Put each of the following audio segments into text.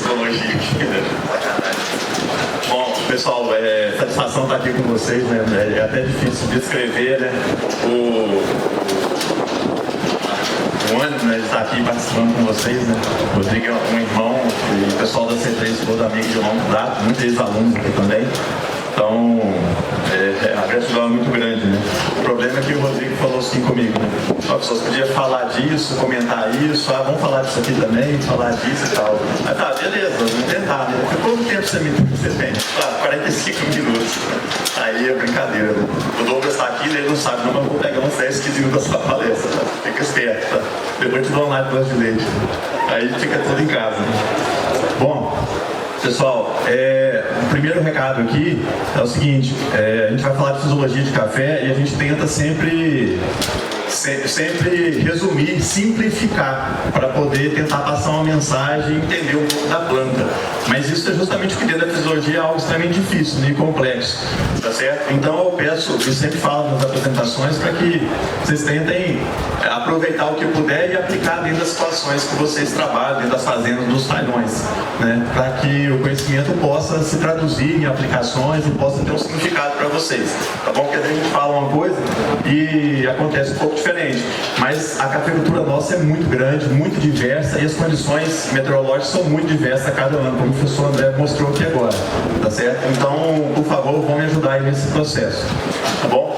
fisiologia aqui, né? Bom, pessoal, satisfação estar aqui com vocês, né? É até difícil descrever, né? O ânimo, né, de estar aqui participando com vocês, né? O Rodrigo é um irmão e o pessoal da C3 todo amigo de longa data, muitos ex-alunos aqui também. Então, a gratidão é muito grande, né? O problema é que o Rodrigo falou assim comigo, né? As pessoas podiam falar disso, comentar isso, vamos falar disso aqui também, falar disso e tal. Mas tá, beleza, vamos tentar, né? Quanto tempo você tem? Claro, 45 minutos. Aí é brincadeira, né? O Douglas está aqui, ele não sabe, não, mas eu vou pegar uns 10, 15 minutos da sua palestra, tá? Fica esperto, tá? Depois te dou um like do de leite. Aí fica tudo em casa, né? Bom, pessoal, o primeiro recado aqui é o seguinte, a gente vai falar de fisiologia de café e a gente tenta sempre resumir, simplificar, para poder tentar passar uma mensagem e entender um pouco da planta. Mas isso é justamente porque dentro da fisiologia é algo extremamente difícil, meio complexo, tá certo? Então eu peço, e sempre falo nas apresentações, para que vocês tentem aproveitar o que puder e aplicar dentro das situações que vocês trabalham, dentro das fazendas dos talhões, né? Para que o conhecimento possa se traduzir em aplicações e possa ter um significado para vocês, tá bom? Porque a gente fala uma coisa e acontece um pouco diferente, mas a cafeicultura nossa é muito grande, muito diversa e as condições meteorológicas são muito diversas a cada ano, como o professor André mostrou aqui agora, tá certo? Então, por favor, vão me ajudar aí nesse processo, tá bom?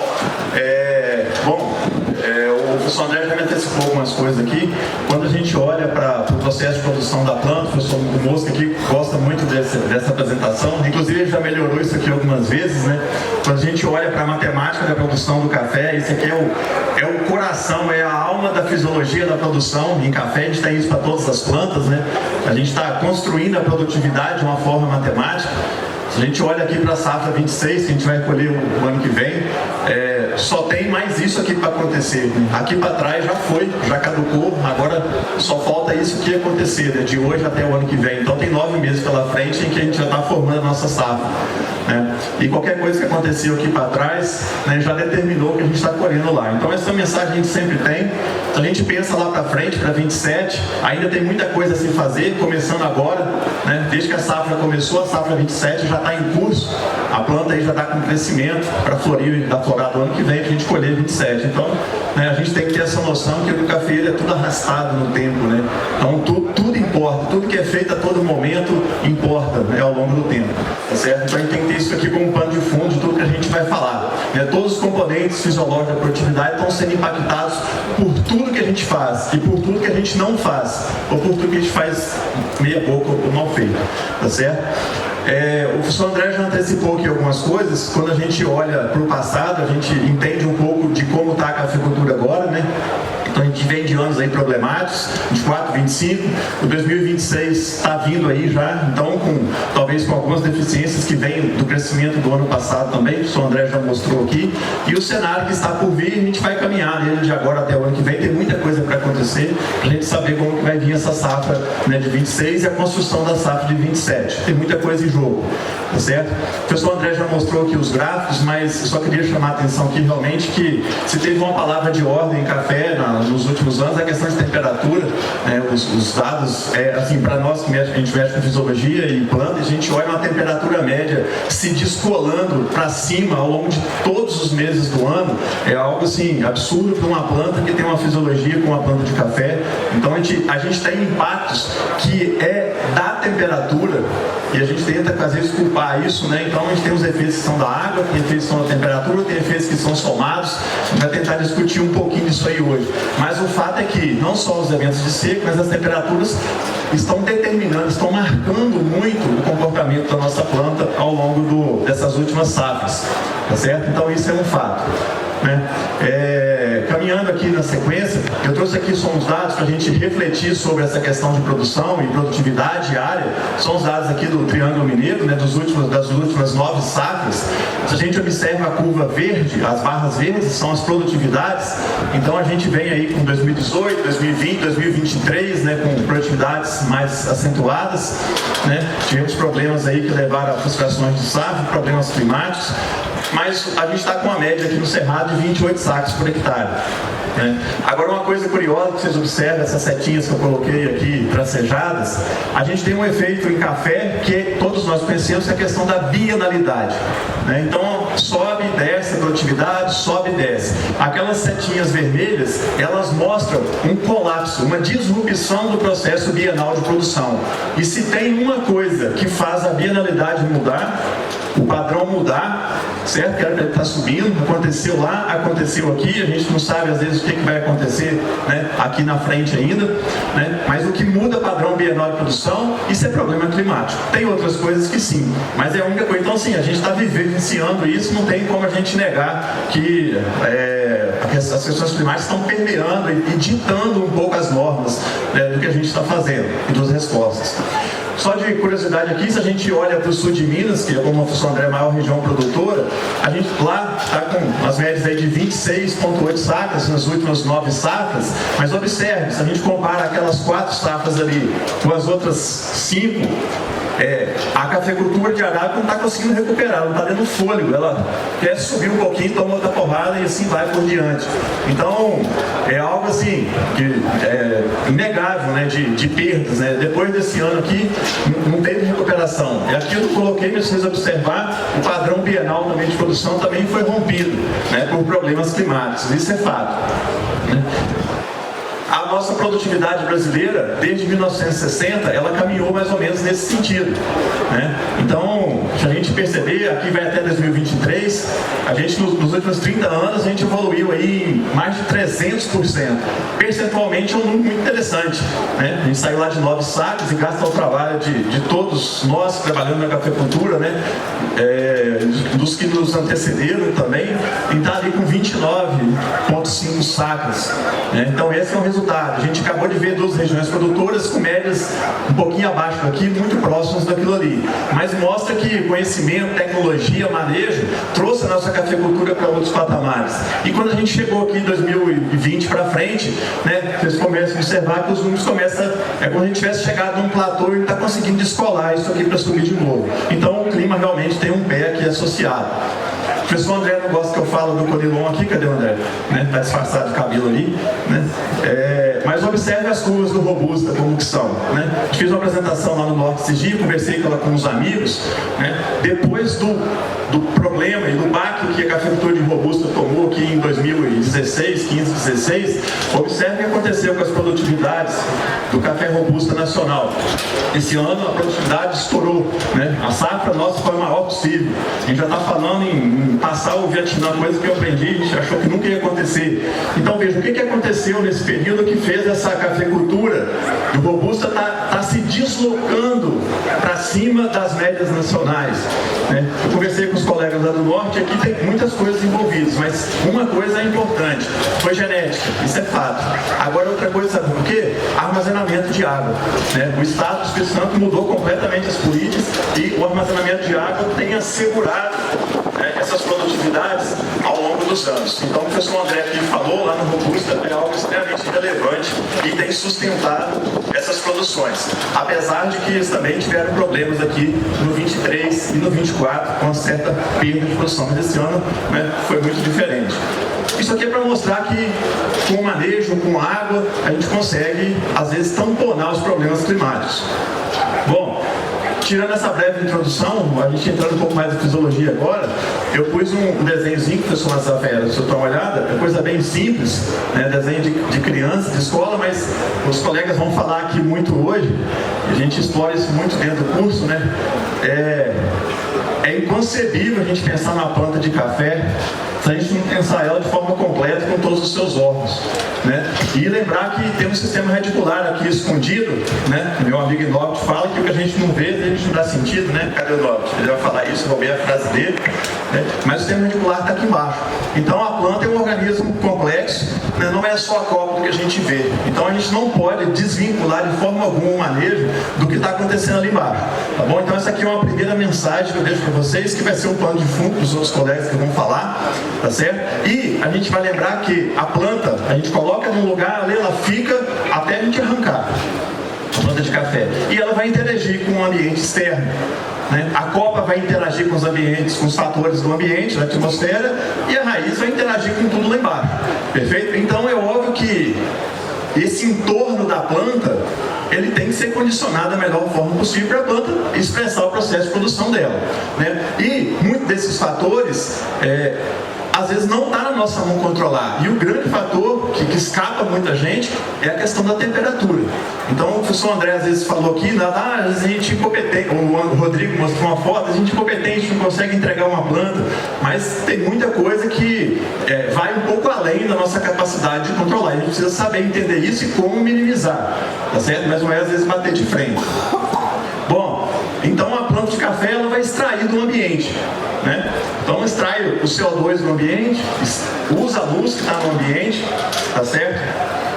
O professor André já me antecipou algumas coisas aqui. Quando a gente olha para o processo de produção da planta, o professor Mosca aqui gosta muito dessa apresentação, inclusive ele já melhorou isso aqui algumas vezes, né? Quando a gente olha para a matemática da produção do café, isso aqui é o coração, é a alma da fisiologia da produção em café. A gente tem isso para todas as plantas, né? A gente está construindo a produtividade de uma forma matemática. Se a gente olha aqui para a safra 26, que a gente vai colher o ano que vem, só tem mais isso aqui para acontecer. Aqui para trás já caducou, agora só falta isso que acontecer, né, de hoje até o ano que vem. Então tem 9 meses pela frente em que a gente já está formando a nossa safra, né? E qualquer coisa que aconteceu aqui para trás, né, já determinou que a gente está colhendo lá. Então essa mensagem a gente sempre tem. Se a gente pensa lá para frente, para 27, ainda tem muita coisa a se fazer, começando agora, né? Desde que a safra começou, a safra 27 já está em curso, a planta aí já está com crescimento para florir, da florar do ano que vem, que a gente colher 27. Então, né, a gente tem que ter essa noção que o café é tudo arrastado no tempo, né? Então, tudo importa, tudo que é feito a todo momento importa, né, ao longo do tempo, tá certo? Então, a gente tem que ter isso aqui como um pano de fundo de tudo que a gente vai falar, né? Todos os componentes fisiológicos da produtividade estão sendo impactados por tudo que a gente faz e por tudo que a gente não faz, ou por tudo que a gente faz meia boca ou mal feito, tá certo? O professor André já antecipou aqui algumas coisas. Quando a gente olha para o passado, a gente entende um pouco de como está a cafeicultura agora, né? Então a gente vem de anos aí problemáticos, 24, 25, o 2026 está vindo aí já, então talvez com algumas deficiências que vêm do crescimento do ano passado também, que o professor André já mostrou aqui, e o cenário que está por vir, a gente vai caminhar nele de agora até o ano que vem, tem muita coisa para acontecer, para a gente saber como que vai vir essa safra, né, de 26 e a construção da safra de 27, tem muita coisa em jogo, tá certo? O professor André já mostrou aqui os gráficos, mas eu só queria chamar a atenção aqui realmente que se teve uma palavra de ordem em café nos últimos anos, a questão de temperatura, né, os dados, assim, para nós que a gente mexe com fisiologia e planta, a gente olha uma temperatura média se descolando para cima ao longo de todos os meses do ano, é algo assim, absurdo para uma planta que tem uma fisiologia com uma planta de café. Então a gente tem impactos que da temperatura, e a gente tenta às vezes culpar isso, né? Então a gente tem os efeitos que são da água, tem efeitos que são da temperatura, tem efeitos que são somados. A gente vai tentar discutir um pouquinho disso aí hoje. Mas o fato é que não só os eventos de seca, mas as temperaturas estão determinando, estão marcando muito o comportamento da nossa planta ao longo dessas últimas safras, tá certo? Então isso é um fato, né? Caminhando aqui na sequência, eu trouxe aqui só uns dados para a gente refletir sobre essa questão de produção e produtividade diária. São os dados aqui do Triângulo Mineiro, né, das últimas 9 safras. Se a gente observa a curva verde, as barras verdes são as produtividades. Então a gente vem aí com 2018, 2020, 2023, né, com produtividades mais acentuadas, né? Tivemos problemas aí que levaram a frustrações de safra, problemas climáticos. Mas a gente está com uma média aqui no Cerrado de de 28 sacos por hectare. Agora, uma coisa curiosa que vocês observam, essas setinhas que eu coloquei aqui, tracejadas, a gente tem um efeito em café que todos nós conhecemos, que é a questão da bienalidade. Então, sobe e desce a produtividade, sobe e desce. Aquelas setinhas vermelhas, elas mostram um colapso, uma disrupção do processo bienal de produção. E se tem uma coisa que faz a bienalidade mudar, o padrão mudar, certo? Que ele está subindo, aconteceu lá, aconteceu aqui, a gente não sabe às vezes o que vai acontecer, né, aqui na frente ainda, né? Mas o que muda padrão bienal de produção, isso é problema climático. Tem outras coisas que sim, mas é a única coisa. Então, assim, a gente está vivenciando isso, não tem como a gente negar que as questões climáticas estão permeando e ditando um pouco as normas, né, do que a gente está fazendo e das respostas. Só de curiosidade aqui, se a gente olha para o sul de Minas, que é, como a São André é a maior região produtora, a gente lá está com as médias aí de 26,8 sacas nas últimas 9 safras, mas observe, se a gente compara aquelas 4 safras ali com as outras 5, a cafeicultura de Arábia não está conseguindo recuperar, não está dando fôlego, ela quer subir um pouquinho, toma outra porrada e assim vai por diante. Então, é algo assim, inegável, né, de perdas, né? Depois desse ano aqui, não teve recuperação. E aqui eu coloquei, mas vocês observar, o padrão bienal também de produção também foi rompido, né, por problemas climáticos, isso é fato, né? A nossa produtividade brasileira, desde 1960, ela caminhou mais ou menos nesse sentido, né? Então, se a gente perceber, aqui vai até 2023, a gente nos últimos 30 anos, a gente evoluiu aí em mais de 300%. Percentualmente é um número muito interessante, né? A gente saiu lá de 9 sacos e gasta o trabalho de todos nós trabalhando na cafeicultura, né? Dos que nos antecederam também, e está ali com 29,5 sacas, né? Então, esse é um resultado. A gente acabou de ver 2 regiões produtoras com médias um pouquinho abaixo daqui, muito próximas daquilo ali. Mas mostra que conhecimento, tecnologia, manejo, trouxe a nossa cafeicultura para outros patamares. E quando a gente chegou aqui em 2020 para frente, né, vocês começam a observar que os números começam, como se a gente tivesse chegado num platô e está conseguindo descolar isso aqui para subir de novo. Então o clima realmente tem um pé aqui associado. O professor André não gosta que eu falo do Conilon aqui, cadê o André? Está disfarçado de cabelo ali, né? Mas observe as curvas do Robusta, como que são, né? A gente fez uma apresentação lá no Norte esses dias, conversei com ela com uns amigos, né? Depois do problema e do baque que a cafeicultura de Robusta tomou aqui em 2016, 15, 16, observe o que aconteceu com as produtividades do café Robusta nacional. Esse ano a produtividade estourou, né? A safra nossa foi a maior possível. A gente já está falando em passar o Vietnã, coisa que eu aprendi, a gente achou que nunca ia acontecer. Então veja, o que aconteceu nesse período que fez essa cafeicultura do Robusta tá se deslocando para cima das médias nacionais, né? Eu conversei com os colegas lá do Norte, aqui tem muitas coisas envolvidas, mas uma coisa é importante, foi genética, isso é fato. Agora outra coisa, sabe o quê? Armazenamento de água, né? O Estado do Espírito Santo mudou completamente as políticas e o armazenamento de água tem assegurado, né, essas produtividades ao longo dos anos. Então o professor André aqui falou lá no Robusta, é algo extremamente relevante e tem sustentado essas produções. Apesar de que eles também tiveram problemas aqui no 23 e no 24 com certa perda de produção, mas esse ano, né, foi muito diferente. Isso aqui é para mostrar que com o manejo, com água, a gente consegue, às vezes, tamponar os problemas climáticos. Bom, tirando essa breve introdução, a gente entrando um pouco mais na fisiologia agora, eu pus um desenhozinho que o professor Mazafera, se eu dar uma olhada, é coisa bem simples, né? Desenho de criança, de escola, mas os colegas vão falar aqui muito hoje, a gente explora isso muito dentro do curso, né? É inconcebível a gente pensar numa planta de café se a gente não pensar ela de forma completa com todos os seus órgãos, né? E lembrar que tem um sistema radicular aqui escondido, né? Meu amigo Inóbit fala que o que a gente não vê, a gente não dá sentido, né? Cadê o Inóbit? Ele vai falar isso, roubei a frase dele, né? Mas o sistema radicular está aqui embaixo. Então a planta é um organismo complexo, né? Não é só a copa que a gente vê. Então a gente não pode desvincular de forma alguma o manejo do que está acontecendo ali embaixo, tá bom? Então essa aqui é uma primeira mensagem que eu deixo para vocês, que vai ser um plano de fundo para os outros colegas que vão falar, tá certo? E a gente vai lembrar que a planta, a gente coloca num lugar ali, ela fica até a gente arrancar a planta de café. E ela vai interagir com o ambiente externo. né? A copa vai interagir com os ambientes, com os fatores do ambiente, da atmosfera, e a raiz vai interagir com tudo lá embaixo. Perfeito? Então é óbvio que esse entorno da planta, ele tem que ser condicionado da melhor forma possível para a planta expressar o processo de produção dela, né? E muitos desses fatores, às vezes não está na nossa mão controlar. E o grande fator que escapa muita gente é a questão da temperatura. Então o professor André às vezes falou aqui, às vezes a gente é incompetente, o Rodrigo mostrou uma foto, a gente é incompetente, não consegue entregar uma planta, mas tem muita coisa que vai um pouco além da nossa capacidade de controlar. A gente precisa saber entender isso e como minimizar, tá certo? Mas não é às vezes bater de frente. Bom, então a planta de café ela vai extrair do ambiente, né? Então extrai o CO2 do ambiente, usa a luz que está no ambiente, tá certo?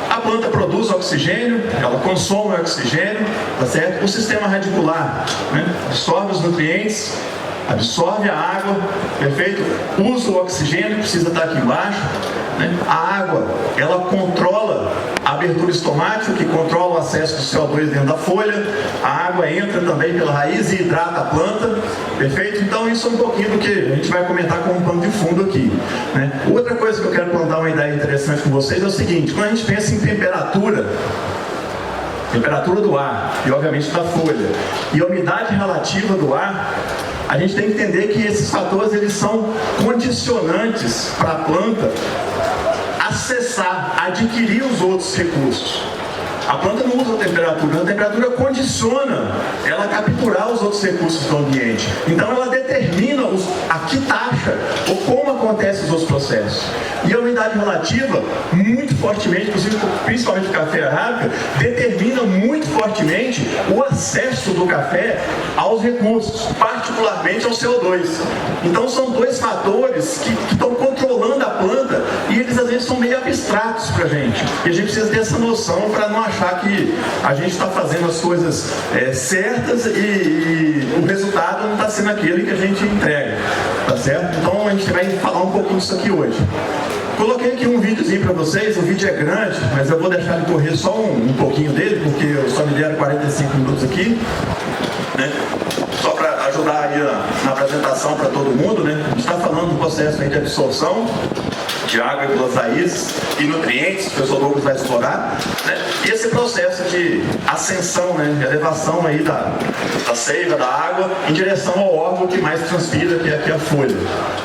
A planta produz oxigênio, ela consome o oxigênio, tá certo? O sistema radicular, né, absorve os nutrientes, absorve a água, perfeito? Usa o oxigênio, que precisa estar aqui embaixo, né? A água, ela controla a abertura estomática, que controla o acesso do CO2 dentro da folha. A água entra também pela raiz e hidrata a planta, perfeito? Então isso é um pouquinho do que a gente vai comentar como pano de fundo aqui, né? Outra coisa que eu quero plantar uma ideia interessante com vocês é o seguinte: quando a gente pensa em temperatura do ar e obviamente da folha e a umidade relativa do ar, a gente tem que entender que esses fatores eles são condicionantes para a planta acessar, adquirir os outros recursos. A planta não usa a temperatura condiciona ela a capturar os outros recursos do ambiente. Então ela determina a que taxa ou como acontecem os outros processos. E a umidade relativa, muito fortemente, inclusive principalmente o café arábica, determina muito fortemente o acesso do café aos recursos, particularmente ao CO2. Então são dois fatores que estão controlando a planta e eles às vezes são meio abstratos para a gente. E a gente precisa ter essa noção para não achar que a gente está fazendo as coisas certas e o resultado não está sendo aquele que a gente entrega, tá certo? Então a gente vai falar um pouquinho disso aqui hoje. Coloquei aqui um videozinho para vocês, o vídeo é grande, mas eu vou deixar ele correr só um pouquinho dele, porque eu só me deram 45 minutos aqui, né? Só para ajudar aí na apresentação para todo mundo, né? A gente está falando do processo aí de absorção de água pelas raízes e nutrientes, que o professor Douglas vai explorar, né? E esse processo de ascensão, né, de elevação aí da seiva, da água, em direção ao órgão que mais transpira, que é aqui a folha.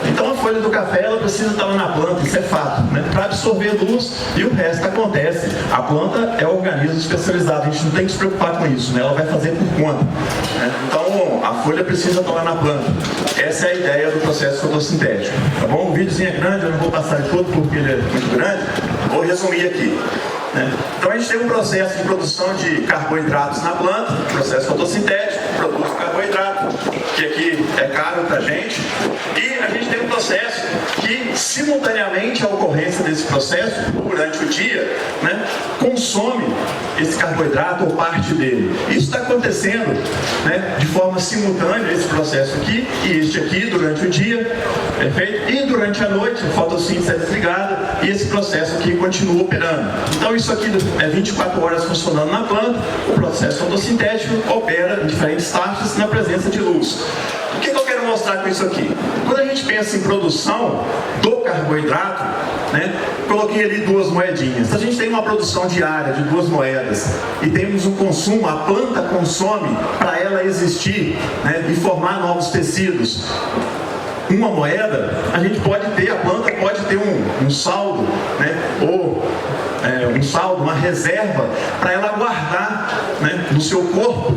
Então a folha do café, ela precisa estar lá na planta, isso é fato, né, para absorver luz, e o resto acontece. A planta é um organismo especializado, a gente não tem que se preocupar com isso, né, ela vai fazer por conta, né? Então a folha precisa estar lá na planta. Essa é a ideia do processo fotossintético, tá bom? O videozinho é grande, eu não vou passar ele todo porque ele é muito grande, vou resumir aqui, né? Então a gente tem um processo de produção de carboidratos na planta, processo fotossintético, produz carboidrato, que aqui é caro para a gente, e a gente tem um processo que, simultaneamente à ocorrência desse processo, durante o dia, né, consome esse carboidrato ou parte dele. Isso está acontecendo, né, de forma simultânea, esse processo aqui e este aqui, durante o dia, perfeito? E durante a noite, a fotossíntese é desligada e esse processo aqui continua operando. Então isso aqui é 24 horas funcionando na planta, o processo fotossintético opera em diferentes taxas na presença de luz. O que eu quero mostrar com isso aqui? Quando a gente pensa em produção do carboidrato, né, coloquei ali 2 moedinhas. Se a gente tem uma produção diária de 2 moedas e temos um consumo, a planta consome para ela existir, né, e formar novos tecidos, 1 moeda, a gente pode ter, a planta pode ter um saldo, né, ou um saldo, uma reserva para ela guardar, né, no seu corpo.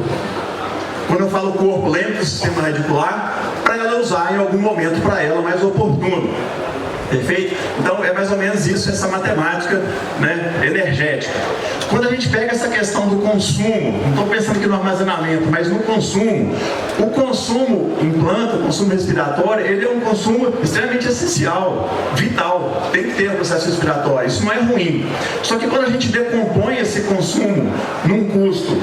Quando eu falo corpo, lembra do sistema radicular, para ela usar em algum momento para ela mais oportuno. Perfeito? Então é mais ou menos isso, essa matemática, né, energética. Quando a gente pega essa questão do consumo, não estou pensando aqui no armazenamento, mas no consumo, o consumo em planta, o consumo respiratório, ele é um consumo extremamente essencial, vital, tem que ter um processo respiratório, isso não é ruim. Só que quando a gente decompõe esse consumo num custo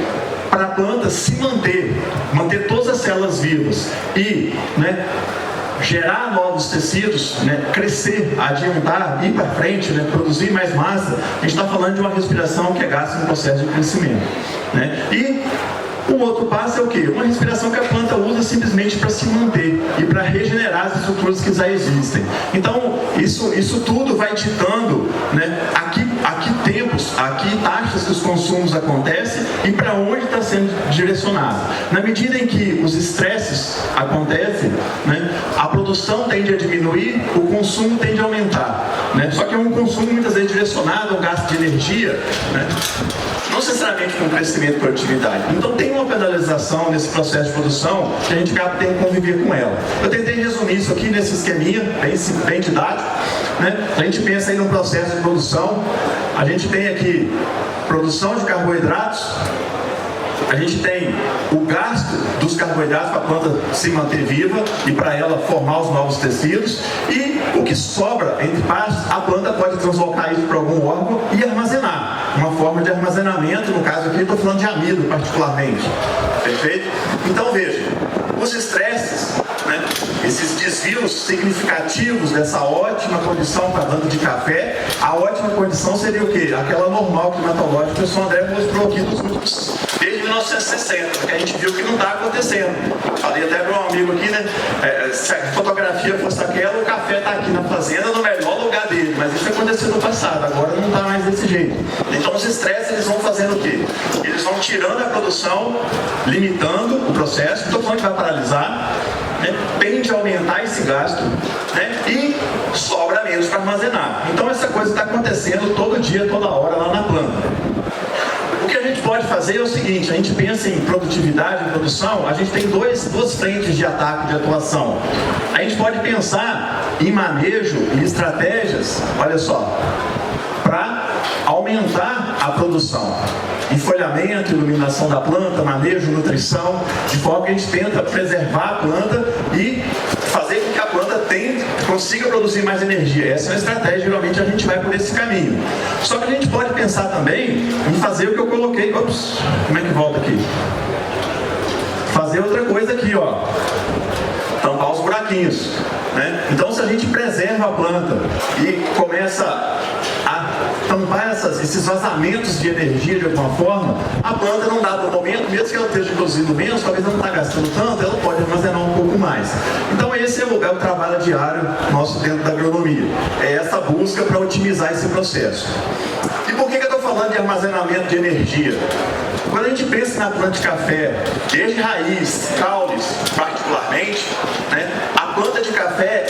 para a planta se manter todas as células vivas e, né, gerar novos tecidos, né, crescer, adiantar, ir para frente, né, produzir mais massa, a gente está falando de uma respiração que é gasta no processo de crescimento, né? E O outro passo é o quê? Uma respiração que a planta usa simplesmente para se manter e para regenerar as estruturas que já existem. Então, isso tudo vai ditando, né, aqui tempos, aqui taxas que os consumos acontecem e para onde está sendo direcionado. Na medida em que os estresses acontecem, né, a produção tende a diminuir, o consumo tende a aumentar. Né? Só que é um consumo muitas vezes direcionado ao gasto de energia, né? Não necessariamente com crescimento e produtividade. Então tem uma penalização nesse processo de produção que a gente acaba tendo que conviver com ela. Eu tentei resumir isso aqui nesse esqueminha, bem didático. Né? A gente pensa aí no processo de produção, a gente tem aqui produção de carboidratos, a gente tem o gasto dos carboidratos para a planta se manter viva e para ela formar os novos tecidos, e o que sobra entre partes, a planta pode translocar isso para algum órgão e armazenar. Uma forma de armazenamento, no caso aqui estou falando de amido particularmente. Perfeito? Então veja, os estresses, né, esses desvios significativos dessa ótima condição para a planta de café, a ótima condição seria o quê? Aquela normal climatológica que o senhor André mostrou aqui nos últimos, desde 1960, porque a gente viu que não está acontecendo. Falei até para um amigo aqui, né, se a fotografia fosse aquela, o café está aqui na fazenda, no melhor lugar dele, mas isso aconteceu no passado, agora não está mais desse jeito. Então os estresses, eles vão fazendo o quê? Eles vão tirando a produção, limitando o processo, não estou falando que vai paralisar, né, tende a aumentar esse gasto, né, e sobra menos para armazenar. Então essa coisa está acontecendo todo dia, toda hora lá na planta. O que a gente pode fazer é o seguinte, a gente pensa em produtividade e produção, a gente tem duas frentes de ataque, de atuação. A gente pode pensar em manejo e estratégias, olha só, para aumentar a produção. Enfolhamento, iluminação da planta, manejo, nutrição, de forma que a gente tenta preservar a planta e fazer com que a planta consiga produzir mais energia. Essa é uma estratégia, geralmente a gente vai por esse caminho. Só que a gente pode pensar também em fazer o que eu coloquei. Ops, como é que volta aqui? Fazer outra coisa aqui, ó. Tampar os buraquinhos. Né? Então, se a gente preserva a planta e começa a tampar esses vazamentos de energia de alguma forma, a planta não dá no momento, mesmo que ela esteja produzindo menos, talvez ela não está gastando tanto, ela pode armazenar um pouco mais. Então esse é o trabalho diário nosso dentro da agronomia. É essa busca para otimizar esse processo. E por que eu estou falando de armazenamento de energia? Quando a gente pensa na planta de café, desde raiz, caules particularmente, né, a planta de café,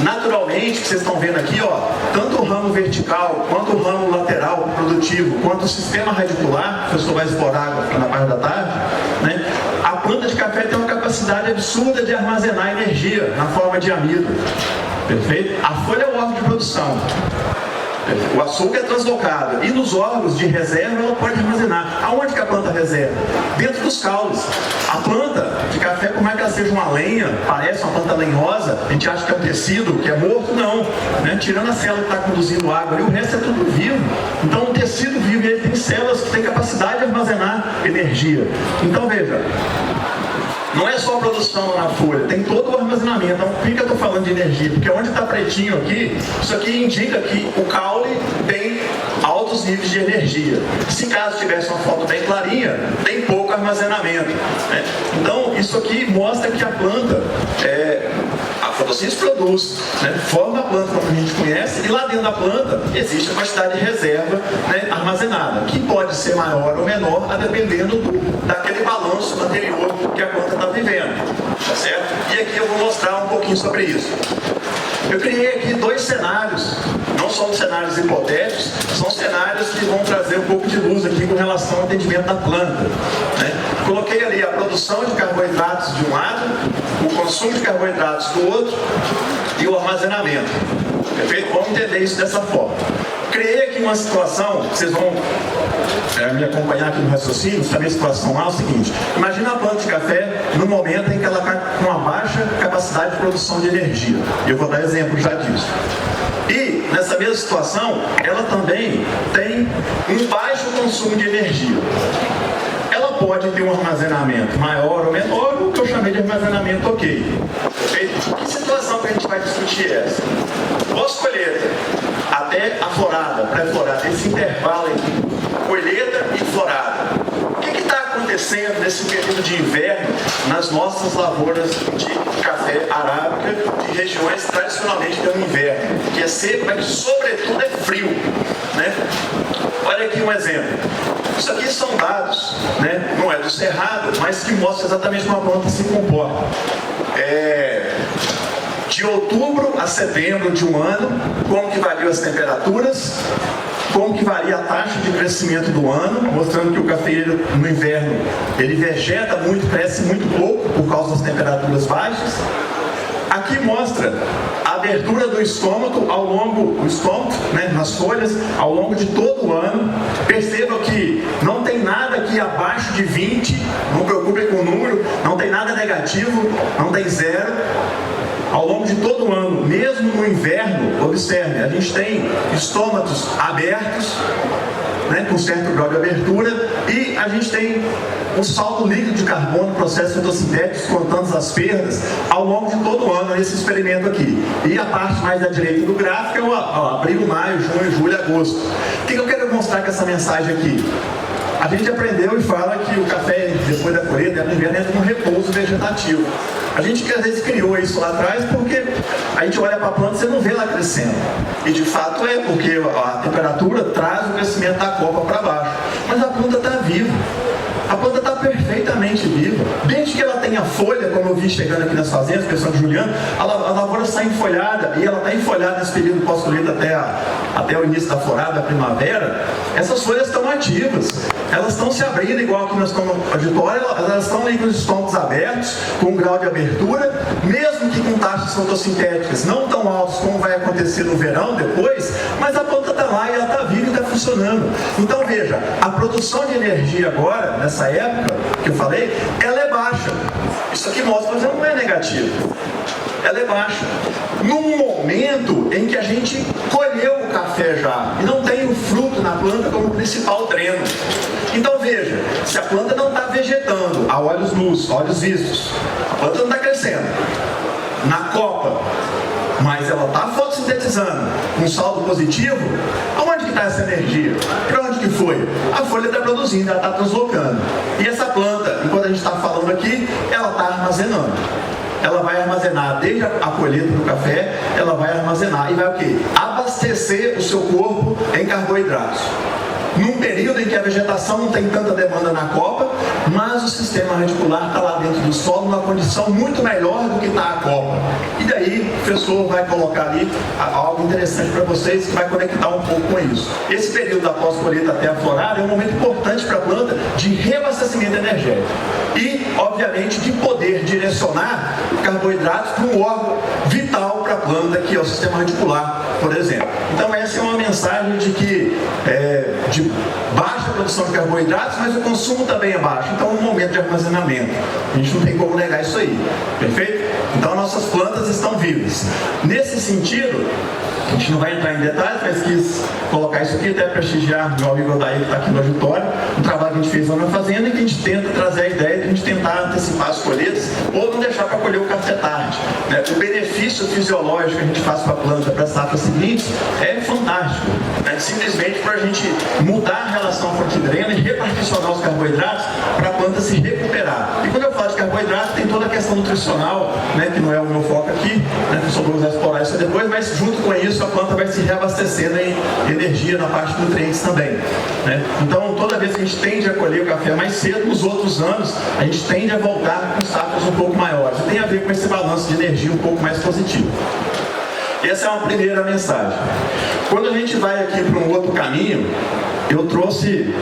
naturalmente, que vocês estão vendo aqui, ó, tanto o ramo vertical, quanto o ramo lateral produtivo, quanto o sistema radicular, que o professor vai explorar na parte da tarde, né, a planta de café tem uma capacidade absurda de armazenar energia na forma de amido. Perfeito? A folha é o órgão de produção. O açúcar é translocado e nos órgãos de reserva ela pode armazenar. Aonde que a planta reserva? Dentro dos caules. A planta de café, por mais que ela seja uma lenha, parece uma planta lenhosa, a gente acha que é um tecido que é morto, não. Né? Tirando a célula que está conduzindo água ali, o resto é tudo vivo. Então o tecido vivo, ele tem células que têm capacidade de armazenar energia. Então veja, não é só a produção na folha, tem todo o armazenamento. Então, por que eu estou falando de energia? Porque onde está pretinho aqui, isso aqui indica que o caule tem altos níveis de energia. Se caso tivesse uma foto bem clarinha, tem pouco armazenamento. Né? Então, isso aqui mostra que a planta, a fotossíntese produz, né? Forma a planta como a gente conhece, e lá dentro da planta existe a quantidade de reserva, né, armazenada, que pode ser maior ou menor, a dependendo daquele balanço anterior que a planta está vivendo, tá certo? E aqui eu vou mostrar um pouquinho sobre isso. Eu criei aqui dois cenários, não são cenários hipotéticos, são cenários que vão trazer um pouco de luz aqui com relação ao atendimento da planta. Né? Coloquei ali a produção de carboidratos de um lado, o consumo de carboidratos do outro e o armazenamento. Perfeito? Vamos entender isso dessa forma. Criei aqui uma situação, vocês vão me acompanhar aqui no raciocínio, saber a situação lá é o seguinte: imagina a planta de café no momento em que ela está com uma baixa capacidade de produção de energia. Eu vou dar exemplo já disso. E nessa mesma situação, ela também tem um baixo consumo de energia. Ela pode ter um armazenamento maior ou menor, o que eu chamei de armazenamento ok. Perfeito? Que situação que a gente vai discutir é essa? Pós-colheita até a florada, pré-florada, esse intervalo entre colheita e florada. O que está acontecendo acontecendo nesse período de inverno nas nossas lavouras de café arábica, de regiões tradicionalmente do inverno, que é seco, mas sobretudo é frio, né? Olha aqui um exemplo. Isso aqui são dados, né? Não é do Cerrado, mas que mostra exatamente como a planta se comporta. De outubro a setembro de um ano, como que variam as temperaturas, como que varia a taxa de crescimento do ano, mostrando que o cafeeiro no inverno ele vegeta muito, cresce muito pouco por causa das temperaturas baixas. Aqui mostra a abertura do estômago ao longo, né, nas folhas, ao longo de todo o ano. Percebam que não tem nada aqui abaixo de 20, não preocupe com o número, não tem nada negativo, não tem zero. Ao longo de todo o ano, mesmo no inverno, observe, a gente tem estômatos abertos, né, com certo grau de abertura, e a gente tem um saldo líquido de carbono, processos fotossintéticos, contando as perdas, ao longo de todo o ano, nesse experimento aqui. E a parte mais da direita do gráfico é o abril, maio, junho, julho, agosto. O que eu quero mostrar com essa mensagem aqui? A gente aprendeu e fala que o café, depois da colheita, no inverno entra num repouso vegetativo. A gente que às vezes criou isso lá atrás porque a gente olha para a planta e você não vê ela crescendo. E de fato é, porque a temperatura traz o crescimento da copa para baixo. Mas a planta está viva. A planta está perfeitamente viva. Desde que ela tenha folha, como eu vi chegando aqui nas fazendas, pessoal de Juliano, a lavoura está enfolhada, e ela está enfolhada nesse período pós-colheita até o início da florada, da primavera. Essas folhas estão ativas. Elas estão se abrindo, igual aqui nós estamos no auditório, elas estão ali com os estômagos abertos, com um grau de abertura, mesmo que com taxas fotossintéticas não tão altas como vai acontecer no verão depois, mas a planta está lá e ela está viva e está funcionando. Então veja, a produção de energia agora, nessa época que eu falei, ela é baixa. Isso aqui mostra, mas não é negativo. Ela é baixa. Num momento em que a gente colheu o café já e não tem o fruto na planta como principal dreno. Então veja, se a planta não está vegetando a olhos nus, olhos vistos, a planta não está crescendo na copa, mas ela está fotossintetizando com saldo positivo, aonde que está essa energia? Para onde que foi? A folha está produzindo, ela está translocando. E essa planta, enquanto a gente está falando aqui, ela está armazenando. Ela vai armazenar desde a colheita do café, ela vai armazenar e vai o quê? Abastecer o seu corpo em carboidratos. Num período em que a vegetação não tem tanta demanda na copa, mas o sistema radicular está lá dentro do solo numa condição muito melhor do que está a copa. E daí o professor vai colocar ali algo interessante para vocês que vai conectar um pouco com isso. Esse período da pós-colheita até a florada é um momento importante para a planta de reabastecimento energético. E, obviamente, de poder direcionar carboidratos para um órgão vital para a planta, que é o sistema radicular, por exemplo. Então essa é uma mensagem de que de baixa produção de carboidratos, mas o consumo também é baixo. Então é um momento de armazenamento. A gente não tem como negar isso aí. Perfeito? Então nossas plantas estão vivas. Nesse sentido, a gente não vai entrar em detalhes, mas quis colocar isso aqui até prestigiar meu amigo Odair, que está aqui no auditório, um trabalho que a gente fez lá na fazenda e que a gente tenta trazer a ideia de a gente tentar antecipar as colheitas ou não deixar para colher o café tarde. Né? O benefício fisiológico que a gente faz para a planta para a safra seguinte é fantástico. Né? Simplesmente para a gente mudar a relação fonte-dreno e reparticionar os carboidratos para a planta se recuperar. E quando eu falo de carboidrato, tem toda a questão nutricional, né, que não é o meu foco aqui, né, que eu só vou explorar isso depois, mas junto com isso a planta vai se reabastecendo em energia na parte de nutrientes também. Né? Então, toda vez que a gente tende a colher o café mais cedo, nos outros anos, a gente tende a voltar com safras um pouco maiores. E tem a ver com esse balanço de energia um pouco mais positivo. Essa é uma primeira mensagem. Quando a gente vai aqui para um outro caminho, eu trouxe...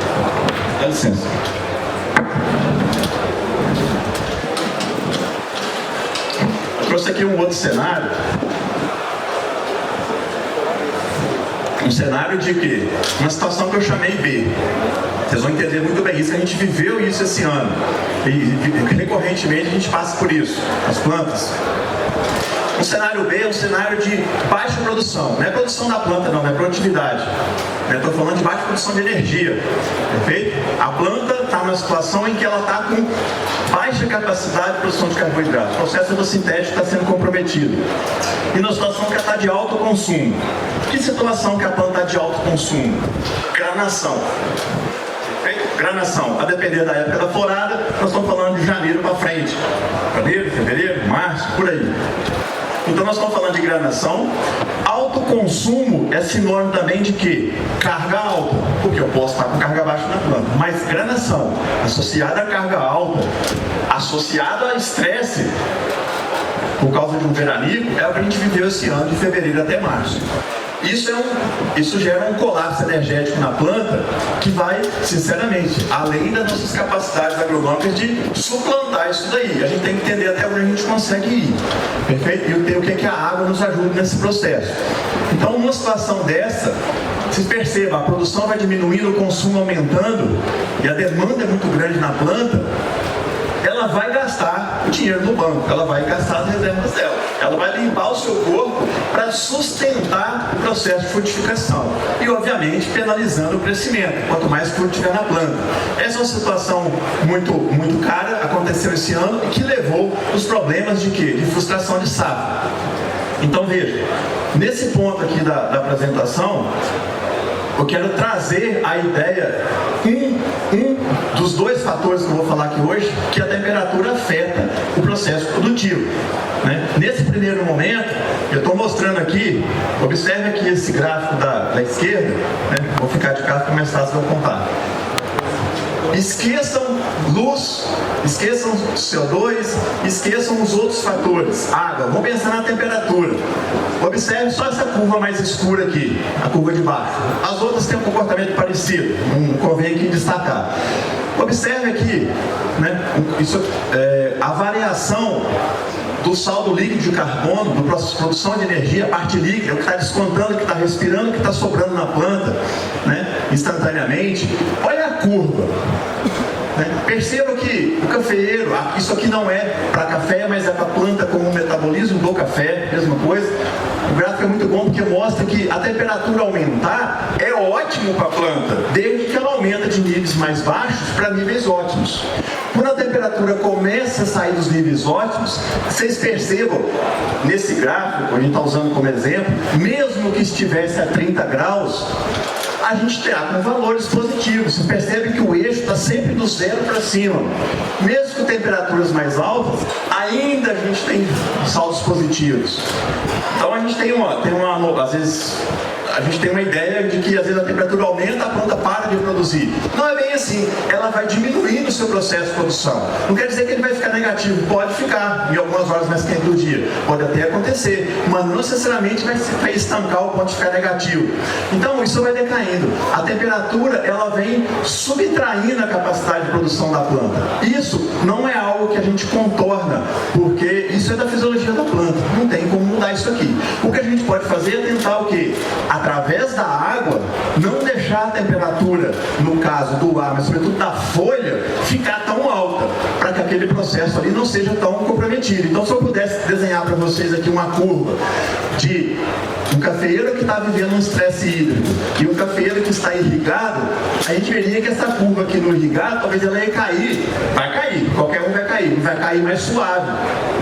Dá licença. Eu trouxe aqui um outro cenário. Um cenário de quê? Uma situação que eu chamei B. Vocês vão entender muito bem isso, que a gente viveu isso esse ano. E recorrentemente a gente passa por isso, as plantas. Um cenário B é um cenário de baixa produção. Não é produção da planta não, é produtividade. Estou falando de baixa produção de energia. Perfeito? A planta está numa situação em que ela está com baixa capacidade de produção de carboidratos. O processo fotossintético está sendo comprometido. E numa situação que ela está de alto consumo. Que situação que a planta está de alto consumo? Granação. Perfeito? granação, a depender da época da florada, nós estamos falando de janeiro para frente. Janeiro, fevereiro, março, por aí. Então nós estamos falando de granação. Alto consumo é sinônimo também de quê? Carga alta, porque eu posso estar com carga baixa na planta. Mas granação associada a carga alta, associada a estresse, por causa de um veranico, é o que a gente viveu esse ano de fevereiro até março. Isso gera um colapso energético na planta que vai, sinceramente, além das nossas capacidades agronômicas de suplantar isso daí. A gente tem que entender até onde a gente consegue ir, perfeito? E o que a água nos ajuda nesse processo. Então, numa situação dessa, vocês percebam, a produção vai diminuindo, o consumo aumentando e a demanda é muito grande na planta, ela vai gastar o dinheiro no banco, ela vai gastar as reservas dela, ela vai limpar o seu corpo para sustentar o processo de frutificação e, obviamente, penalizando o crescimento, quanto mais fruto tiver na planta. Essa é uma situação muito cara, aconteceu esse ano e que levou os problemas de quê? De frustração de safra. Então, veja, nesse ponto aqui da apresentação, eu quero trazer a ideia, um dos dois fatores que eu vou falar aqui hoje, que a temperatura afeta o processo produtivo, né? Nesse primeiro momento, eu estou mostrando aqui, observe aqui esse gráfico da esquerda, né? Vou ficar de cá para mais fácil de eu contar. Esqueçam luz, esqueçam CO2, esqueçam os outros fatores. Água, vamos pensar na temperatura. Observe só essa curva mais escura aqui, a curva de baixo. As outras têm um comportamento parecido, não convém aqui destacar. Observe aqui, né, a variação do saldo líquido de carbono, do processo de produção de energia, a parte líquida, o que está descontando, o que está respirando, o que está sobrando na planta, né, instantaneamente. Olha a curva. Perceba que o cafeeiro, isso aqui não é para café, mas é para a planta como um metabolismo do café, mesma coisa. O gráfico é muito bom porque mostra que a temperatura aumentar é ótimo para a planta, desde que ela aumenta de níveis mais baixos para níveis ótimos. Quando a temperatura começa a sair dos níveis ótimos, vocês percebam, nesse gráfico, a gente está usando como exemplo, mesmo que estivesse a 30 graus, a gente terá com valores positivos. Você percebe que o eixo está sempre do zero para cima. Mesmo com temperaturas mais altas, ainda a gente tem saldos positivos. Então a gente tem às vezes, a gente tem uma ideia de que às vezes a temperatura aumenta, a planta para de produzir. Não é bem assim, ela vai diminuindo o seu processo de produção. Não quer dizer que ele vai ficar negativo, pode ficar em algumas horas mais quentes do dia, pode até acontecer, mas não necessariamente vai estancar o ponto de ficar negativo. Então isso vai decaindo. A temperatura, ela vem subtraindo a capacidade de produção da planta. Isso não é algo que a gente contorna, porque isso é da fisiologia da planta, não tem como mudar isso aqui. O que a gente pode fazer é tentar o quê? Através da água, não deixar a temperatura, no caso do ar, mas sobretudo da folha, ficar tão alta, para que aquele processo ali não seja tão comprometido. Então, se eu pudesse desenhar para vocês aqui uma curva de um cafeeiro que está vivendo um estresse hídrico e um cafeeiro que está irrigado, a gente veria que essa curva aqui no irrigado, talvez ela ia cair. Vai cair, qualquer um vai cair, não vai cair mais suave.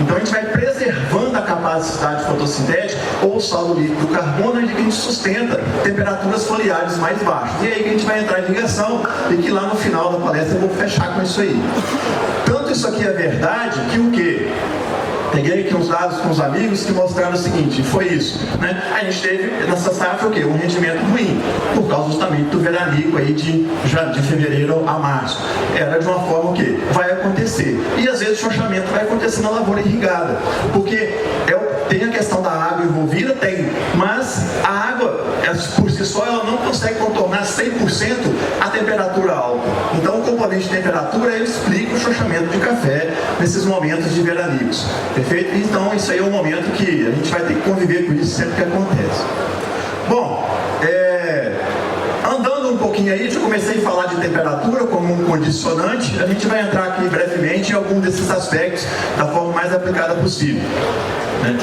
Então a gente vai preservando a capacidade fotossintética ou o saldo líquido do carbono, de que a gente sustenta temperaturas foliares mais baixas. E aí que a gente vai entrar em irrigação e que lá no final da palestra eu vou fechar com isso aí. Tanto isso aqui é verdade que o quê? Peguei aqui uns dados com os amigos que mostraram o seguinte, foi isso, né? A gente teve nessa safra o quê? Um rendimento ruim, por causa justamente do veranico aí de fevereiro a março. Era de uma forma o quê? Vai acontecer. E às vezes o chochamento vai acontecer na lavoura irrigada, porque tem a questão da água envolvida, tem, mas a água, por si só, ela não consegue contornar 100% a temperatura alta. Então o componente de temperatura, ele explica o chochamento de café nesses momentos de veranicos. Perfeito? Então, isso aí é um momento que a gente vai ter que conviver com isso sempre que acontece. Bom, andando um pouquinho aí, já comecei a falar de temperatura como um condicionante, a gente vai entrar aqui brevemente em algum desses aspectos da forma mais aplicada possível, né?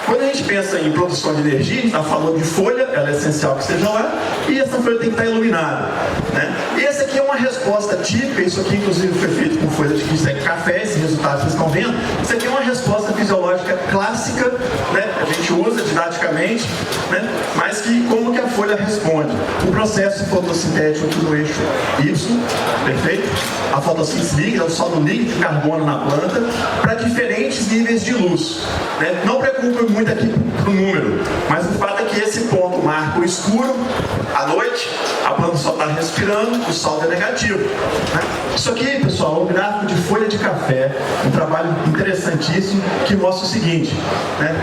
Quando a gente pensa em produção de energia, a gente está falando de folha, ela é essencial que esteja lá, e essa folha tem que estar iluminada, né? E essa aqui é uma resposta típica, isso aqui inclusive foi feito com folha de café, esse resultado que vocês estão vendo, isso aqui é uma resposta fisiológica clássica, né? A gente usa de didaticamente, né? Mas que como que a folha responde? O processo fotossintético aqui no eixo Y, perfeito? A fotossíntese líquida, o saldo líquido de carbono na planta, para diferentes níveis de luz, né? Não preocupe muito aqui pro número, mas o fato é que esse ponto marca o escuro, à noite, a planta só está respirando, o saldo é negativo, né? Isso aqui, pessoal, é um gráfico de folha de café, um trabalho interessantíssimo que mostra o seguinte, né?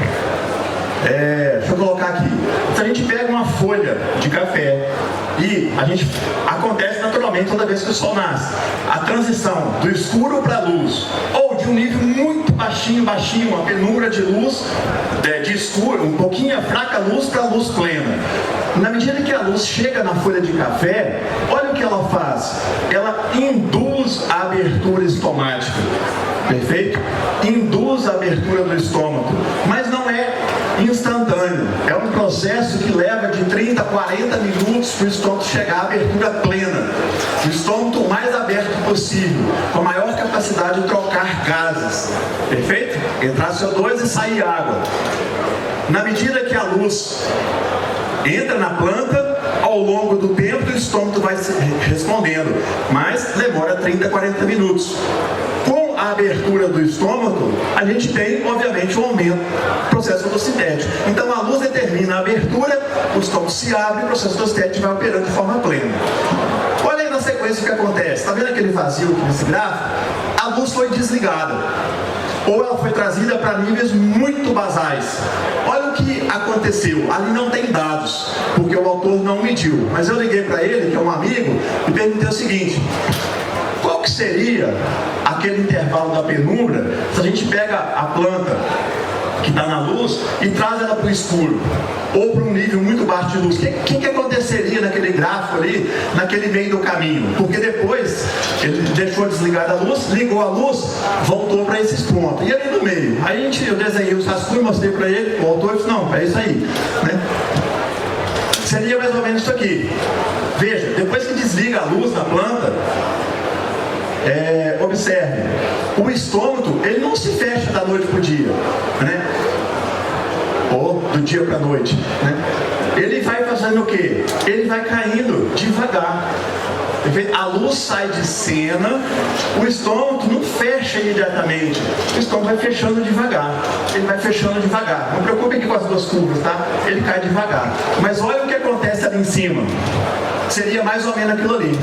Deixa eu colocar aqui. Se a gente pega uma folha de café e acontece naturalmente toda vez que o sol nasce, a transição do escuro para a luz, ou de um nível muito baixinho, uma penumbra de luz, de escuro, um pouquinho fraca luz para a luz plena. Na medida que a luz chega na folha de café, olha o que ela faz. Ela induz a abertura estomática. Perfeito? Induz a abertura do estômago, mas não é instantâneo. É um processo que leva de 30 a 40 minutos para o estômago chegar à abertura plena. O estômago o mais aberto possível, com a maior capacidade de trocar gases. Perfeito? Entrar CO2 e sair água. Na medida que a luz entra na planta, ao longo do tempo o estômago vai se respondendo, mas demora 30 a 40 minutos. Com a abertura do estômago, a gente tem, obviamente, um aumento do processo fotossintético. Então, a luz determina a abertura, o estômago se abre e o processo fotossintético vai operando de forma plena. Olha aí na sequência o que acontece. Está vendo aquele vazio aqui nesse gráfico? A luz foi desligada, ou ela foi trazida para níveis muito basais. Olha o que aconteceu. Ali não tem dados, porque o autor não mediu. Mas eu liguei para ele, que é um amigo, e perguntei o seguinte: qual que seria aquele intervalo da penumbra se a gente pega a planta que está na luz e traz ela para o escuro, ou para um nível muito baixo de luz? O que aconteceria naquele gráfico ali, naquele meio do caminho? Porque depois ele deixou desligada a luz, ligou a luz, voltou para esses pontos. E ali no meio, aí eu desenhei os rascunhos, mostrei para ele, o autor disse: não, é isso aí, né? Seria mais ou menos isso aqui. Veja, depois que desliga a luz na planta, observe, o estômago ele não se fecha da noite para o dia, né? Ou do dia para a noite, né? Ele vai fazendo o quê? Ele vai caindo devagar. A luz sai de cena, o estômago não fecha imediatamente, o estômago vai fechando devagar, ele vai fechando devagar. Não preocupe aqui com as duas curvas, tá? Ele cai devagar. Mas olha o que acontece ali em cima. Seria mais ou menos aquilo ali.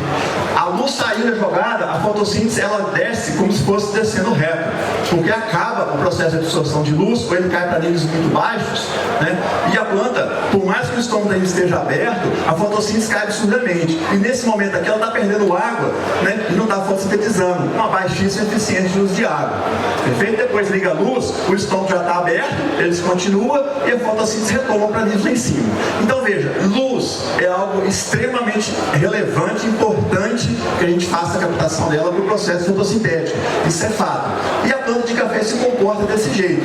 A luz saiu da jogada, a fotossíntese ela desce como se fosse descendo reto, porque acaba o processo de absorção de luz, ou ele cai para níveis muito baixos, né? E a planta, por mais que o estômago esteja aberto, a fotossíntese cai absurdamente. E nesse momento aqui ela está perdendo água, né? E não está fotossintetizando, uma baixíssima eficiência de uso de água. Perfeito? Depois liga a luz, o estômago já está aberto, ele continua e a fotossíntese retoma para níveis lá em cima. Então veja, luz é algo extremamente relevante, importante que a gente faça a captação dela para o processo fotossintético. Isso é fato. E a planta de café se comporta desse jeito,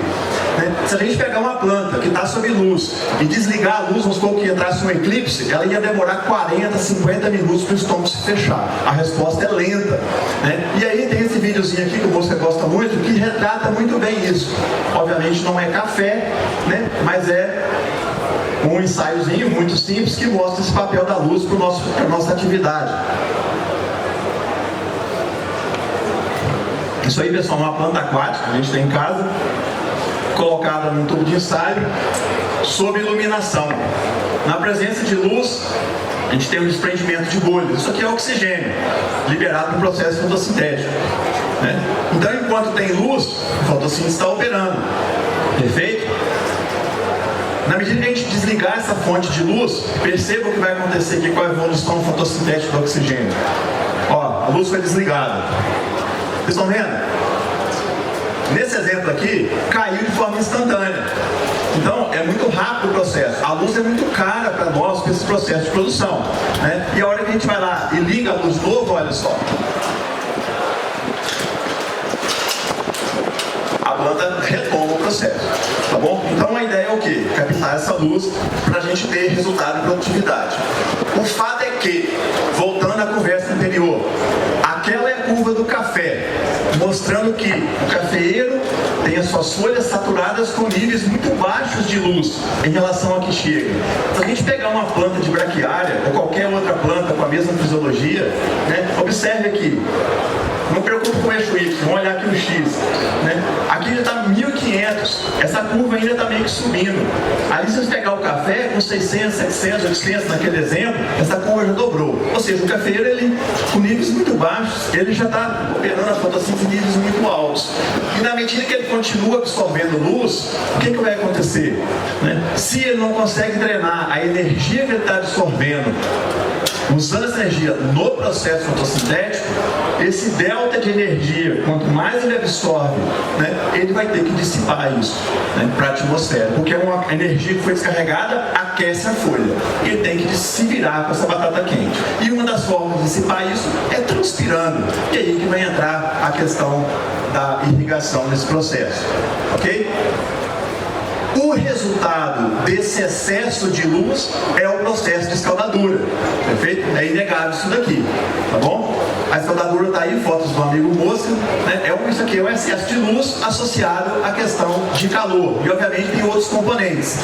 né? Se a gente pegar uma planta que está sob luz e desligar a luz, vamos supor que entrasse um eclipse, ela ia demorar 40, 50 minutos para o estômago se fechar. A resposta é lenta, né? E aí tem esse videozinho aqui que o Mosca gosta muito, que retrata muito bem isso. Obviamente não é café, né? Mas é um ensaiozinho muito simples que mostra esse papel da luz para a nossa atividade. Isso aí, pessoal, é uma planta aquática que a gente tem em casa, colocada num tubo de ensaio, sob iluminação. Na presença de luz, a gente tem um desprendimento de bolhas. Isso aqui é oxigênio, liberado no processo fotossintético, né? Então, enquanto tem luz, a fotossíntese está operando. Perfeito? Na medida que a gente desligar essa fonte de luz, perceba o que vai acontecer aqui com a evolução fotossintética do oxigênio. Ó, a luz foi desligada. Vocês estão vendo? Nesse exemplo aqui, caiu de forma instantânea. Então, é muito rápido o processo. A luz é muito cara para nós com esse processo de produção, né? E a hora que a gente vai lá e liga a luz de novo, olha só. A planta retoma o processo, tá bom? Então a ideia é o quê? Captar essa luz para a gente ter resultado em produtividade. O fato é que, voltando à conversa anterior, aquela é a curva do café, mostrando que o cafeeiro tem as suas folhas saturadas com níveis muito baixos de luz em relação ao que chega. Se a gente pegar uma planta de braquiária ou qualquer outra planta com a mesma fisiologia, né, observe aqui. Não preocupe com o eixo Y, vamos olhar aqui o X. Né? Aqui já está 1500, essa curva ainda está meio que subindo. Ali, se você pegar o café com 600, 700, 800, naquele exemplo, essa curva já dobrou. Ou seja, o cafeeiro, ele, com níveis muito baixos, ele já está operando a fotossíntese em níveis muito altos. E na medida que ele continua absorvendo luz, o que vai acontecer? Né? Se ele não consegue drenar a energia que ele está absorvendo, usando essa energia no processo fotossintético, esse delta de energia, quanto mais ele absorve, né, ele vai ter que dissipar isso, né, para a atmosfera, porque é uma energia que foi descarregada, aquece a folha. Ele tem que se virar com essa batata quente. E uma das formas de dissipar isso é transpirando. E aí que vai entrar a questão da irrigação nesse processo. Ok? O resultado desse excesso de luz é o processo de escaldadura, perfeito? É inegável isso daqui, tá bom? A escaldadura está aí, fotos do amigo Mosca, né? Isso aqui é um excesso de luz associado à questão de calor. E obviamente tem outros componentes.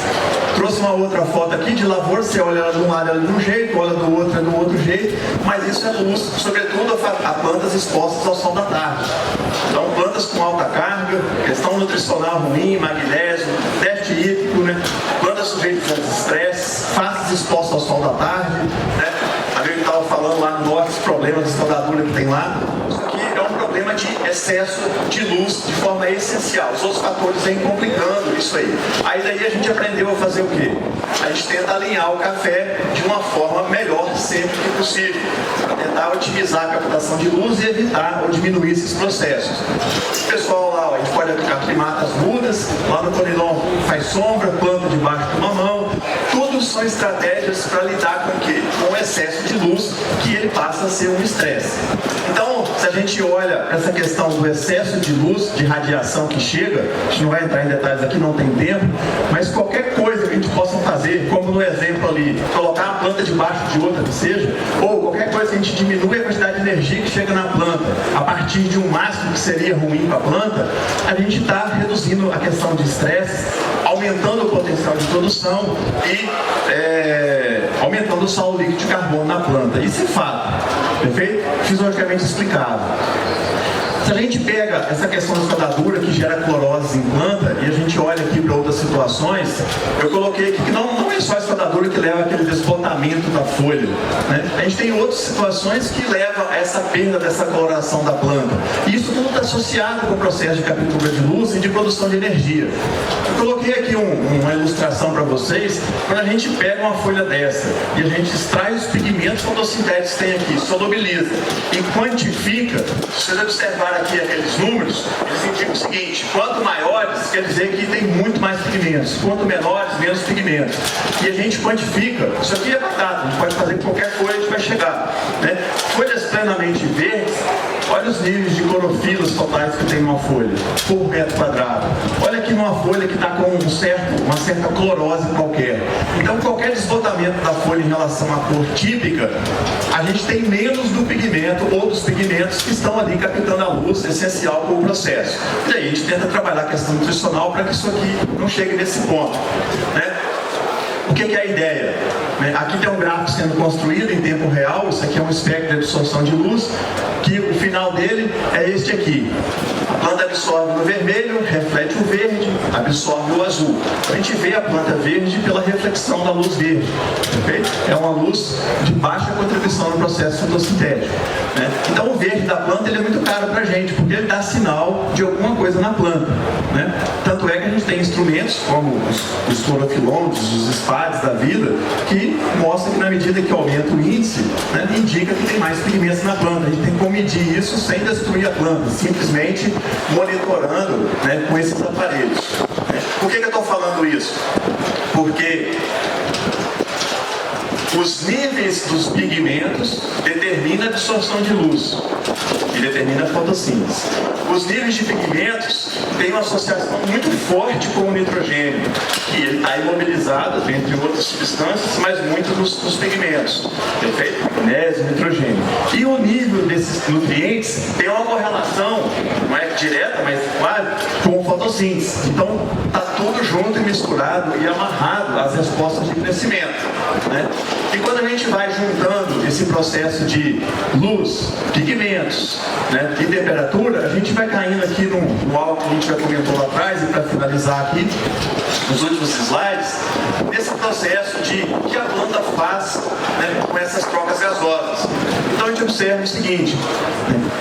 Trouxe uma outra foto aqui de lavoura, você olha ela de um lado de um jeito, olha do outro do outro jeito, mas isso é luz, sobretudo a plantas expostas ao sol da tarde. Então, plantas com alta carga, questão nutricional ruim, magnésio, déficit hídrico, né? Plantas sujeitas a estresse, faces expostas ao sol da tarde, né? A gente estava falando lá no norte, os problemas de escaldadura que tem lá. Isso aqui é um problema de excesso de luz de forma essencial. Os outros fatores vêm complicando isso aí. Aí daí a gente aprendeu a fazer o quê? A gente tenta alinhar o café de uma forma melhor sempre que possível, para tentar otimizar a captação de luz e evitar ou diminuir esses processos. O pessoal lá, ó, a gente pode aplicar primatas mudas, lá no Conilon faz sombra, planta debaixo de uma mão. Tudo são estratégias para lidar com o quê? Com o excesso de luz, que ele passa a ser um estresse. Então, se a gente olha para essa questão do excesso de luz, de radiação que chega, a gente não vai entrar em detalhes aqui, não tem tempo, mas qualquer coisa que a gente possa fazer, como no exemplo ali, colocar uma planta debaixo de outra que seja, ou qualquer coisa que a gente diminui a quantidade de energia que chega na planta, a partir de um máximo que seria ruim para a planta, a gente está reduzindo a questão de estresse, aumentando o potencial de produção e aumentando o saldo líquido de carbono na planta. Isso é fato, perfeito? Fisiologicamente explicado. Se a gente pega essa questão da escaldadura que gera clorose em planta e a gente olha aqui para outras situações, eu coloquei aqui que não é só a escaldadura que leva aquele desbotamento da folha, né? A gente tem outras situações que levam a essa perda dessa coloração da planta. E isso tudo está associado com o processo de captura de luz e de produção de energia. Eu coloquei aqui uma ilustração para vocês, quando a gente pega uma folha dessa e a gente extrai os pigmentos fotossintéticos que tem aqui, solubiliza e quantifica, se vocês observarem aqui aqueles números, eles indicam o seguinte: quanto maiores, quer dizer que tem muito mais pigmentos, quanto menores, menos pigmentos. E a gente quantifica, isso aqui é batata, a gente pode fazer qualquer coisa, a gente vai chegar, né? Folhas plenamente verdes, olha os níveis de clorofilas totais que tem numa folha, por metro quadrado. Olha aqui numa folha que está com uma certa clorose qualquer. Então, qualquer desbotamento da folha em relação à cor típica, a gente tem menos do pigmento ou dos pigmentos que estão ali captando a luz essencial para o processo. E aí a gente tenta trabalhar a questão nutricional para que isso aqui não chegue nesse ponto, né? O que é a ideia? Aqui tem um gráfico sendo construído em tempo real, isso aqui é um espectro de absorção de luz, que o final dele é este aqui. A planta absorve no vermelho, reflete o verde, absorve o azul. A gente vê a planta verde pela reflexão da luz verde, perfeito? É uma luz de baixa contribuição no processo fotossintético, né? Então o verde da planta ele é muito caro para a gente, porque ele dá sinal de alguma coisa na planta, né? Tanto é que a gente tem instrumentos como os clorofilômetros, os SPADs da vida, que mostram que na medida que aumenta o índice, né, indica que tem mais pigmentos na planta. A gente tem como medir isso sem destruir a planta, simplesmente monitorando, né, com esses aparelhos. Por que eu estou falando isso? Porque Os níveis dos pigmentos determinam a absorção de luz e determina a fotossíntese. Os níveis de pigmentos têm uma associação muito forte com o nitrogênio, que ele está imobilizado, entre outras substâncias, mas muito nos pigmentos. Perfeito? Magnésio, nitrogênio. E o nível desses nutrientes tem uma correlação, não é direta, mas quase, com fotossíntese. Então, está tudo junto e misturado e amarrado às respostas de crescimento, né? E quando a gente vai juntando esse processo de luz, pigmentos, né, e temperatura, a gente vai caindo aqui no algo que a gente já comentou lá atrás, e para finalizar aqui, nos últimos slides, nesse processo que a planta faz, né, com essas trocas gasosas. Então a gente observa o seguinte,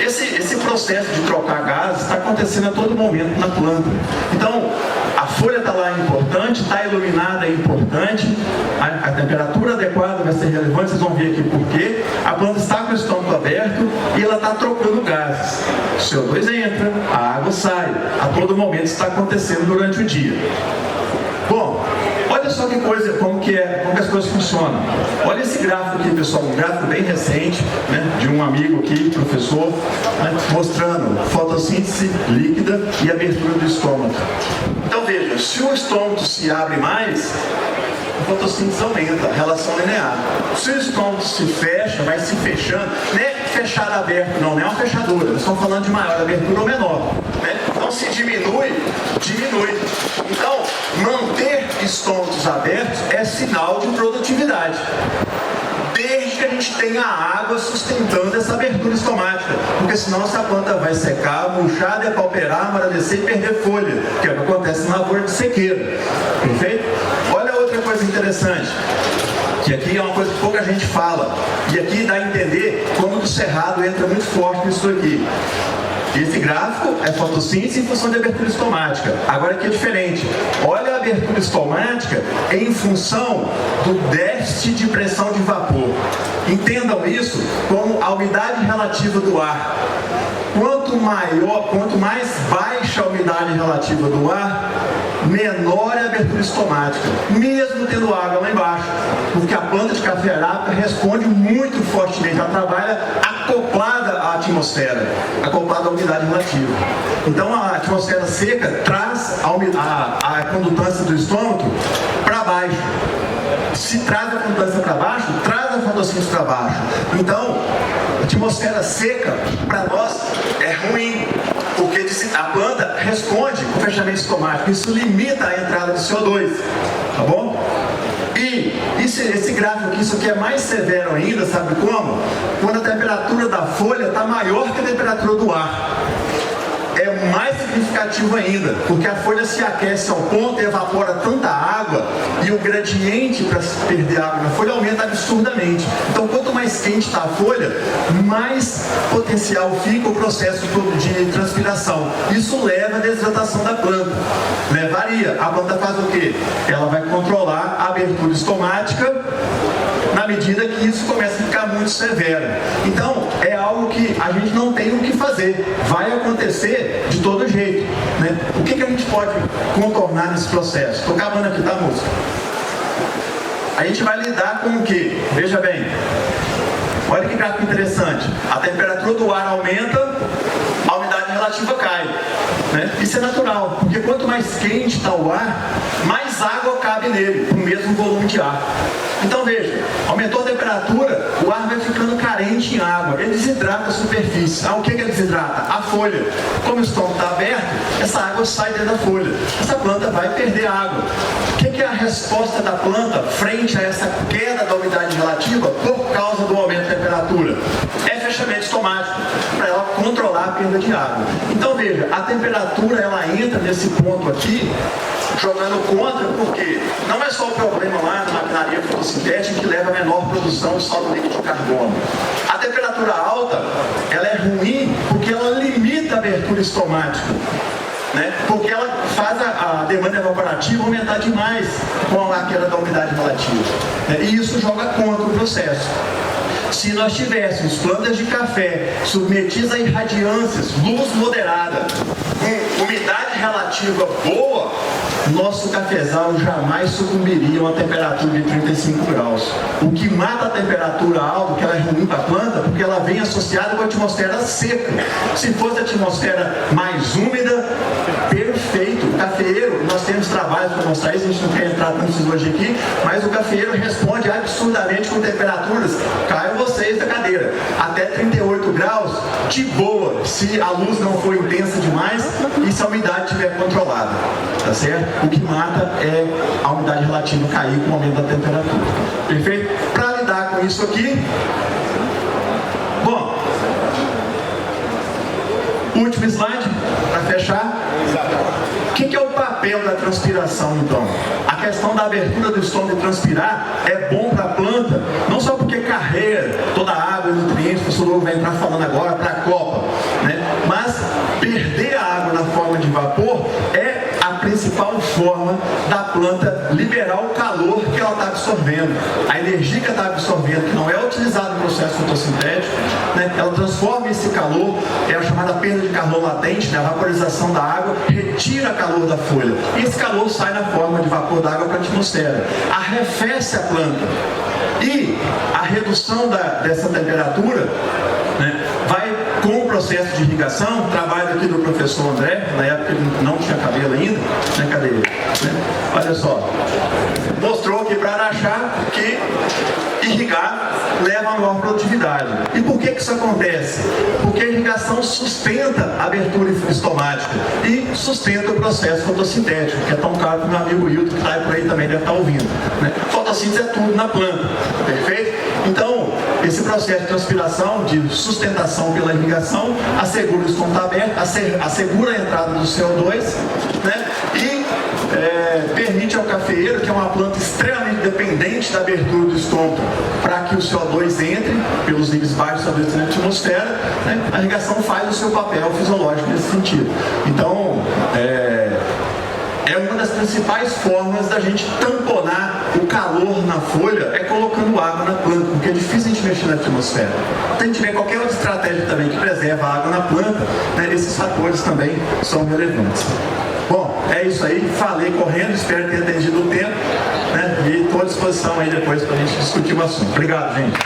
esse processo de trocar gases está acontecendo a todo momento na planta. Então, a folha está lá importante, está iluminada é importante, a temperatura adequada vai ser relevante, vocês vão ver aqui por quê. A planta está com o estômago aberto e ela está trocando gases. O CO2 entra, a água sai. A todo momento está acontecendo durante o dia. Bom, olha só que coisa, como que as coisas funcionam. Olha esse gráfico aqui, pessoal, um gráfico bem recente, né, de um amigo aqui, professor, né, mostrando fotossíntese líquida e abertura do estômago. Então veja, se o estômago se abre mais, a fotossíntese aumenta, a relação linear. Se o estômago se fecha, vai se fechando, não é fechado aberto, não é uma fechadura, nós estamos falando de maior abertura ou menor, né? Então se diminui. Então, manter estômagos abertos é sinal de produtividade, desde que a gente tenha água sustentando essa abertura estomática, porque senão essa planta vai secar, murchar, depauperar, amadurecer e perder folha, que é o que acontece na lavoura de sequeira. Perfeito? Olha outra coisa interessante, que aqui é uma coisa que pouca gente fala, e aqui dá a entender como o cerrado entra muito forte nisso aqui. Esse gráfico é fotossíntese em função de abertura estomática. Agora aqui é diferente. Olha a abertura estomática em função do déficit de pressão de vapor. Entendam isso como a umidade relativa do ar. Quanto mais baixa a umidade relativa do ar, menor é a abertura estomática, mesmo tendo água lá embaixo, porque a planta de café arábica responde muito fortemente, ela trabalha acoplada à atmosfera, acoplada à umidade relativa. Então a atmosfera seca traz a condutância do estômago para baixo. Se traz a condutância para baixo, traz a fotossíntese para baixo. Então, a atmosfera seca, para nós, é ruim, porque a planta responde com fechamento estomático. Isso limita a entrada de CO2, tá bom? E esse gráfico aqui, isso aqui é mais severo ainda, sabe como? Quando a temperatura da folha está maior que a temperatura do ar. É mais significativo ainda, porque a folha se aquece ao ponto e evapora tanta água e o gradiente para perder água na folha aumenta absurdamente. Então, quanto mais quente está a folha, mais potencial fica o processo de transpiração. Isso leva à desidratação da planta. Levaria. A planta faz o quê? Ela vai controlar a abertura estomática na medida que isso começa a ficar muito severo. Então, é algo que a gente não tem o que fazer. Vai acontecer de todo jeito, né? O que a gente pode contornar nesse processo? Estou acabando aqui, tá, moço? A gente vai lidar com o quê? Veja bem. Olha que gráfico interessante. A temperatura do ar aumenta, a umidade relativa cai, né? Isso é natural, porque quanto mais quente está o ar, mais água cabe nele, no mesmo volume de ar. Então veja, aumentou a temperatura, o ar vai ficando carente em água, ele desidrata a superfície. O que ele desidrata? A folha. Como o estômago está aberto, essa água sai dentro da folha. Essa planta vai perder água. O que é a resposta da planta frente a essa queda da umidade relativa por causa do aumento da temperatura? É fechamento estomático, para ela controlar a perda de água. Então veja, a temperatura ela entra nesse ponto aqui, jogando contra, porque não é só o problema lá na maquinaria fotossintética que leva a menor produção de sólido líquido de carbono. A temperatura alta, ela é ruim porque ela limita a abertura estomática, né? Porque ela faz a demanda evaporativa aumentar demais com a queda da umidade relativa, né? E isso joga contra o processo. Se nós tivéssemos plantas de café submetidas a irradiâncias, luz moderada, com umidade relativa boa, nosso cafezal jamais sucumbiria a uma temperatura de 35 graus. O que mata a temperatura alta, que ela é ruim para a planta, porque ela vem associada com a atmosfera seca. Se fosse a atmosfera mais úmida, perfeito. O cafeeiro, nós temos trabalhos para mostrar isso, a gente não quer entrar tanto hoje aqui, mas o cafeeiro responde absurdamente com temperaturas, caiam vocês da cadeira, até 38 graus, de boa, se a luz não for intensa demais e se a umidade estiver controlada, tá certo? O que mata é a umidade relativa cair com o aumento da temperatura. Perfeito? Para lidar com isso aqui, bom, último slide, para fechar. O que é o papel da transpiração, então? A questão da abertura do estômago e transpirar é bom para a planta, não só porque carrega toda a água e nutrientes, o professor Hugo vai entrar falando agora, para a copa, né? Mas perder a água na forma de vapor é a principal forma da planta liberar o calor que ela está absorvendo. A energia que ela está absorvendo, que não é utilizada no processo fotossintético, né? Ela transforma esse calor, é a chamada perda de calor latente, né? A vaporização da água retira o calor da folha. E esse calor sai na forma de vapor d'água para a atmosfera. Arrefece a planta. E a redução dessa temperatura, né, vai com o processo de irrigação, trabalho aqui do professor André, na época ele não tinha cabelo ainda, né, cadê ele? Né? Olha só, mostrou aqui para Araxá que irrigar leva a maior produtividade. E por que isso acontece? Porque a irrigação sustenta a abertura estomática e sustenta o processo fotossintético, que é tão caro que o meu amigo Hilton, que está por aí também deve estar ouvindo, né? Fotossíntese é tudo na planta, perfeito? Então, esse processo de transpiração, de sustentação pela irrigação, assegura o estômago aberto, assegura a entrada do CO2, né? E permite ao cafeeiro, que é uma planta extremamente dependente da abertura do estômago, para que o CO2 entre pelos níveis baixos da atmosfera, né? A irrigação faz o seu papel fisiológico nesse sentido. Então, é uma das principais formas da gente tamponar o calor na folha, é colocando água na planta, porque é difícil a gente mexer na atmosfera. Então, a gente vê qualquer outra estratégia também que preserva a água na planta, né? Esses fatores também são relevantes. Bom, é isso aí, falei correndo, espero ter atendido o tempo, né? E estou à disposição aí depois para a gente discutir o assunto. Obrigado, gente.